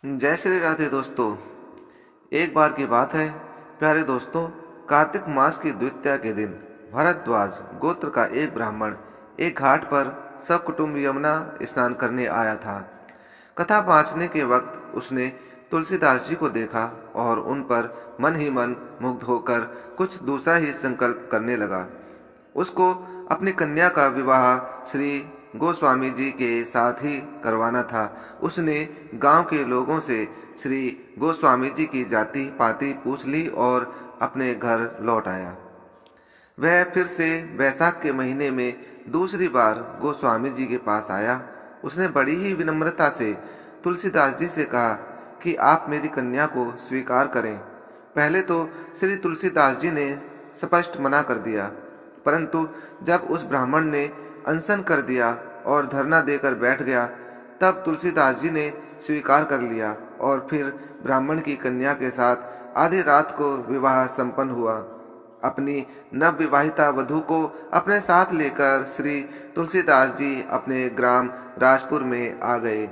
जय श्री राधे दोस्तों। एक बार की बात है प्यारे दोस्तों, कार्तिक मास की द्वितीया के दिन भरद्वाज गोत्र का एक ब्राह्मण एक घाट पर सकुटुंब यमुना स्नान करने आया था। कथा बाँचने के वक्त उसने तुलसीदास जी को देखा और उन पर मन ही मन मुग्ध होकर कुछ दूसरा ही संकल्प करने लगा। उसको अपनी कन्या का विवाह श्री गोस्वामी जी के साथ ही करवाना था। उसने गांव के लोगों से श्री गोस्वामी जी की जाति पाति पूछ ली और अपने घर लौट आया। वह फिर से बैसाख के महीने में दूसरी बार गोस्वामी जी के पास आया। उसने बड़ी ही विनम्रता से तुलसीदास जी से कहा कि आप मेरी कन्या को स्वीकार करें। पहले तो श्री तुलसीदास जी ने स्पष्ट मना कर दिया, परंतु जब उस ब्राह्मण ने अनशन कर दिया और धरना देकर बैठ गया, तब तुलसीदास जी ने स्वीकार कर लिया और फिर ब्राह्मण की कन्या के साथ आधी रात को विवाह संपन्न हुआ। अपनी नवविवाहिता वधू को अपने साथ लेकर श्री तुलसीदास जी अपने ग्राम राजपुर में आ गए।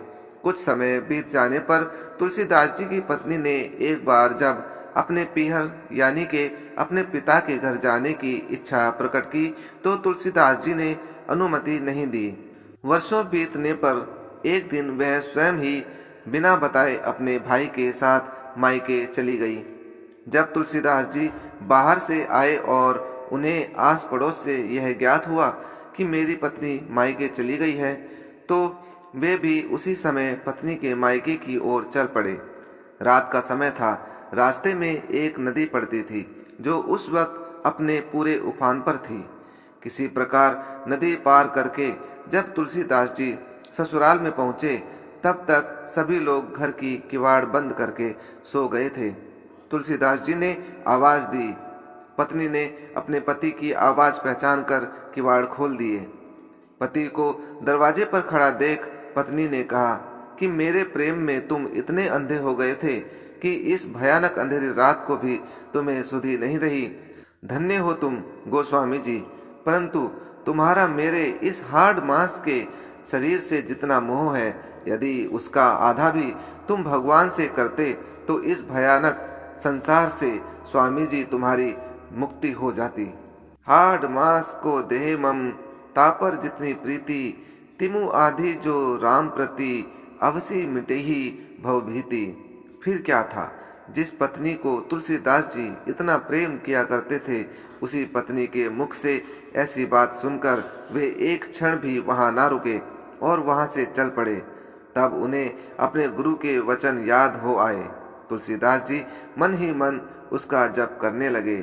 कुछ समय बीत जाने पर तुलसीदास जी की पत्नी ने एक बार जब अपने पीहर यानी के अपने पिता के घर जाने की इच्छा प्रकट की तो तुलसीदास जी ने अनुमति नहीं दी। वर्षों बीतने पर एक दिन वह स्वयं ही बिना बताए अपने भाई के साथ मायके चली गई। जब तुलसीदास जी बाहर से आए और उन्हें आस पड़ोस से यह ज्ञात हुआ कि मेरी पत्नी मायके चली गई है, तो वे भी उसी समय पत्नी के मायके की ओर चल पड़े। रात का समय था। रास्ते में एक नदी पड़ती थी जो उस वक्त अपने पूरे उफान पर थी। किसी प्रकार नदी पार करके जब तुलसीदास जी ससुराल में पहुंचे, तब तक सभी लोग घर की किवाड़ बंद करके सो गए थे। तुलसीदास जी ने आवाज दी। पत्नी ने अपने पति की आवाज पहचान कर किवाड़ खोल दिए। पति को दरवाजे पर खड़ा देख पत्नी ने कहा कि मेरे प्रेम में तुम इतने अंधे हो गए थे कि इस भयानक अंधेरी रात को भी तुम्हें सुधि नहीं रही। धन्य हो तुम गोस्वामी जी, परंतु तुम्हारा मेरे इस हार्ड मांस के शरीर से जितना मोह है, यदि उसका आधा भी तुम भगवान से करते तो इस भयानक संसार से स्वामी जी तुम्हारी मुक्ति हो जाती। हार्ड मांस को देह मम तापर जितनी प्रीति, तिमु आधी जो राम प्रति अवसी मिटे ही भवभीति। फिर क्या था, जिस पत्नी को तुलसीदास जी इतना प्रेम किया करते थे, उसी पत्नी के मुख से ऐसी बात सुनकर वे एक क्षण भी वहां ना रुके और वहां से चल पड़े। तब उन्हें अपने गुरु के वचन याद हो आए। तुलसीदास जी मन ही मन उसका जप करने लगे।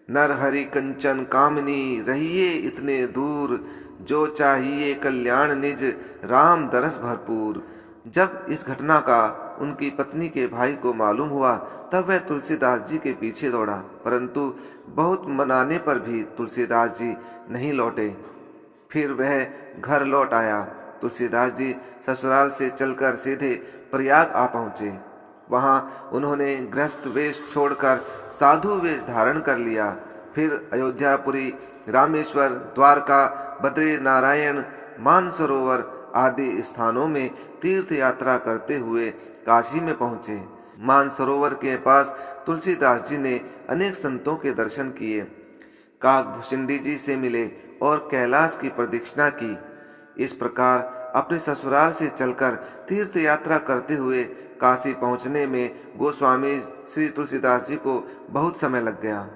नर हरि कंचन कामनी रहिए इतने दूर, जो चाहिए कल्याण निज राम दरस भरपूर। जब इस घटना का उनकी पत्नी के भाई को मालूम हुआ, तब वह तुलसीदास जी के पीछे दौड़ा, परंतु बहुत मनाने पर भी तुलसीदास जी नहीं लौटे। फिर वह घर लौट आया। तुलसीदास जी ससुराल से चलकर सीधे प्रयाग आ पहुँचे। वहां उन्होंने गृहस्थ वेश छोड़कर साधु वेश धारण कर लिया। फिर अयोध्यापुरी, रामेश्वर, द्वारका, बद्री नारायण, मानसरोवर आदि स्थानों में तीर्थ यात्रा करते हुए काशी में पहुँचे। मानसरोवर के पास तुलसीदास जी ने अनेक संतों के दर्शन किए, काकभूषुंडी जी से मिले और कैलाश की प्रदक्षिणा की। इस प्रकार अपने ससुराल से चलकर तीर्थ यात्रा करते हुए काशी पहुंचने में गोस्वामी श्री तुलसीदास जी को बहुत समय लग गया।